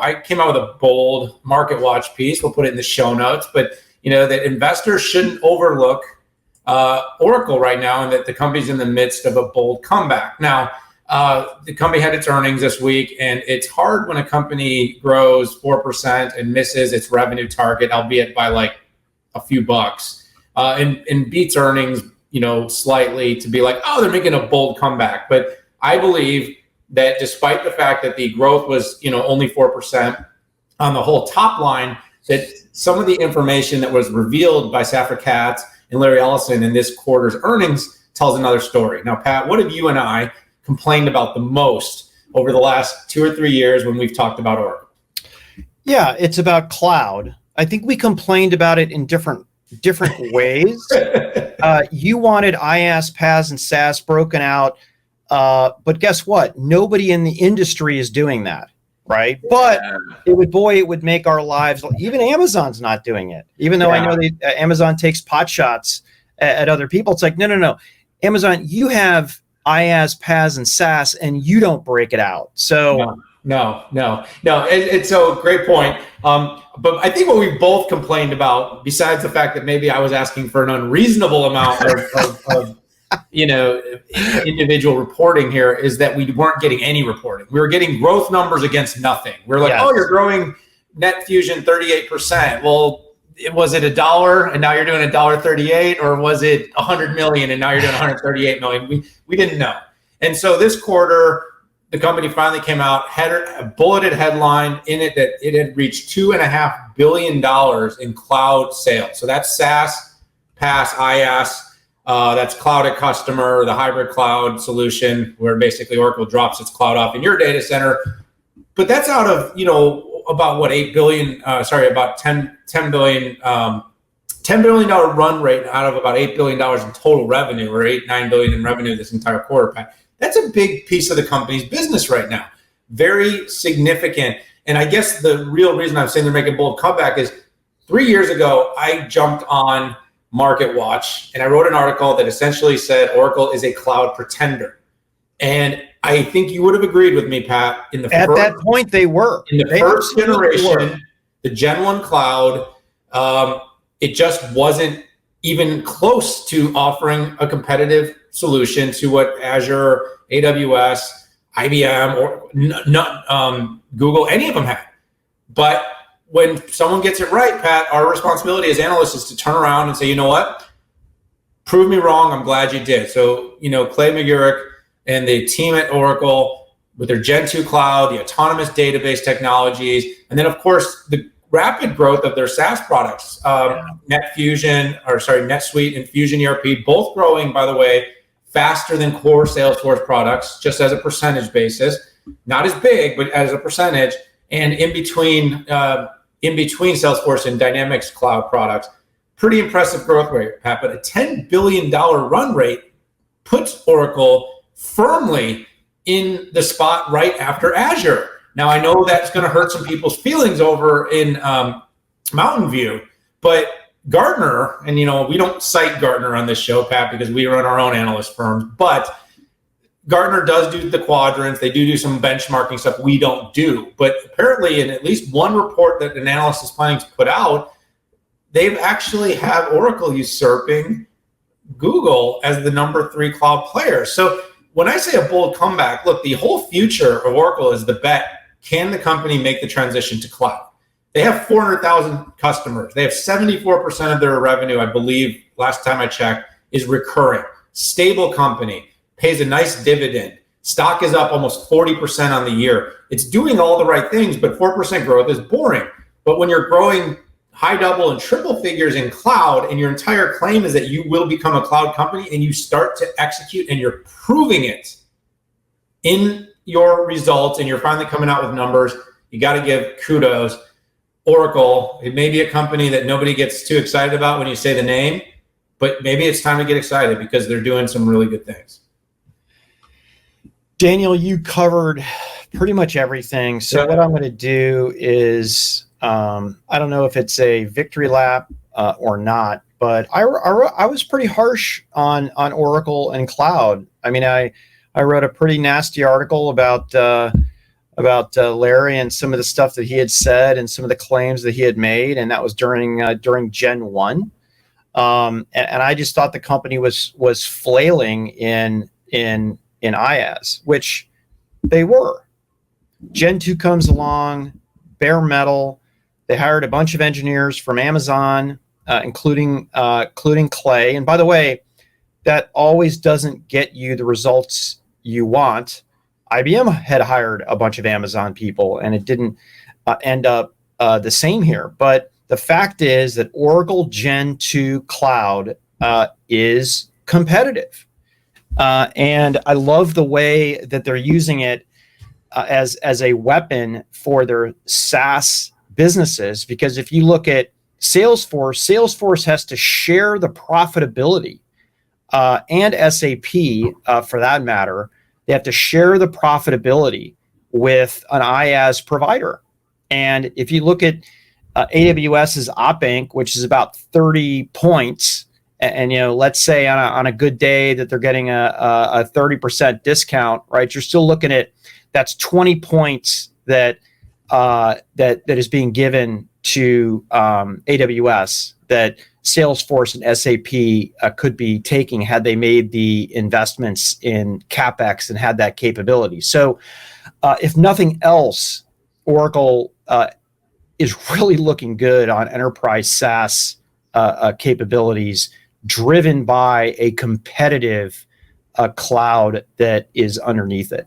I came out with a bold market watch piece. We'll put it in the show notes, but that investors shouldn't overlook Oracle right now, and that the company's in the midst of a bold comeback. Now, the company had its earnings this week, and it's hard when a company grows 4% and misses its revenue target, albeit by like a few bucks, and beats earnings, slightly, to be like, oh, they're making a bold comeback. But I believe that despite the fact that the growth was, only 4% on the whole top line, that some of the information that was revealed by Safra Catz and Larry Ellison in this quarter's earnings tells another story. Now, Pat, what have you and I complained about the most over the last 2 or 3 years when we've talked about Oracle? Yeah, it's about cloud. I think we complained about it in different ways. You wanted IaaS, PaaS, and SaaS broken out, but guess what? Nobody in the industry is doing that, right? But it would make our lives. Even Amazon's not doing it, even though I know that Amazon takes pot shots at other people. It's like, no. Amazon, you have IaaS, PaaS, and SaaS, and you don't break it out. So no. It's a great point. But I think what we both complained about, besides the fact that maybe I was asking for an unreasonable amount of individual reporting here, is that we weren't getting any reporting. We were getting growth numbers against nothing. We were like, oh, you're growing Net Fusion 38%. Well, was it $1 and now you're doing $1.38, or was it 100 million and now you're doing 138 million? We didn't know. And so this quarter, the company finally came out, had a bulleted headline in it that it had reached $2.5 billion in cloud sales. So that's SaaS, PaaS, IaaS. That's cloud at customer, the hybrid cloud solution, where basically Oracle drops its cloud off in your data center. But that's out of, about what, $8 billion, about $10 billion, $10 billion run rate out of about $8 billion in total revenue, or $9 billion in revenue this entire quarter, Pat. That's a big piece of the company's business right now. Very significant. And I guess the real reason I'm saying they're making a bold comeback is 3 years ago, I jumped on Market Watch and I wrote an article that essentially said Oracle is a cloud pretender. And I think you would have agreed with me, Pat. At that point, they were. In the first generation, the Gen 1 cloud, it just wasn't even close to offering a competitive solution to what Azure, AWS, IBM, or Google, any of them had. But when someone gets it right, Pat, our responsibility as analysts is to turn around and say, you know what? Prove me wrong. I'm glad you did. So, Clay Maguric and the team at Oracle with their Gen 2 cloud, the autonomous database technologies, and then, of course, the rapid growth of their SaaS products, NetSuite and Fusion ERP, both growing, by the way, faster than core Salesforce products, just as a percentage basis. Not as big, but as a percentage. And in between Salesforce and Dynamics cloud products, pretty impressive growth rate, Pat. But a $10 billion run rate puts Oracle firmly in the spot right after Azure. Now, I know that's going to hurt some people's feelings over in Mountain View, but Gartner, and we don't cite Gartner on this show, Pat, because we run our own analyst firms, but Gartner does do the quadrants. They do some benchmarking stuff we don't do. But apparently, in at least one report that an analyst is planning to put out, they've actually have Oracle usurping Google as the number 3 cloud player. So when I say a bold comeback, look, the whole future of Oracle is the bet. Can the company make the transition to cloud? They have 400,000 customers. They have 74% of their revenue, I believe, last time I checked, is recurring. Stable company, pays a nice dividend. Stock is up almost 40% on the year. It's doing all the right things, but 4% growth is boring. But when you're growing high double and triple figures in cloud, and your entire claim is that you will become a cloud company, and you start to execute and you're proving it in your results, and you're finally coming out with numbers, you got to give kudos. Oracle, it may be a company that nobody gets too excited about when you say the name, but maybe it's time to get excited because they're doing some really good things. Daniel, you covered pretty much everything. So what I'm going to do is, I don't know if it's a victory lap or not, but I was pretty harsh on Oracle and cloud. I mean, I wrote a pretty nasty article about Larry and some of the stuff that he had said and some of the claims that he had made, and that was during Gen 1. And I just thought the company was flailing in IaaS, which they were. Gen 2 comes along, bare metal. They hired a bunch of engineers from Amazon, including Clay. And by the way, that always doesn't get you the results you want. IBM had hired a bunch of Amazon people, and it didn't end up the same here. But the fact is that Oracle Gen 2 Cloud is competitive. And I love the way that they're using it as a weapon for their SaaS businesses. Because if you look at Salesforce has to share the profitability, and SAP for that matter. They have to share the profitability with an IaaS provider. And if you look at AWS's OpInc, which is about 30 points, and let's say on a good day that they're getting a 30% discount, right? You're still looking at that's 20 points that is being given to AWS that Salesforce and SAP could be taking had they made the investments in CapEx and had that capability. So if nothing else, Oracle is really looking good on enterprise SaaS capabilities driven by a competitive cloud that is underneath it.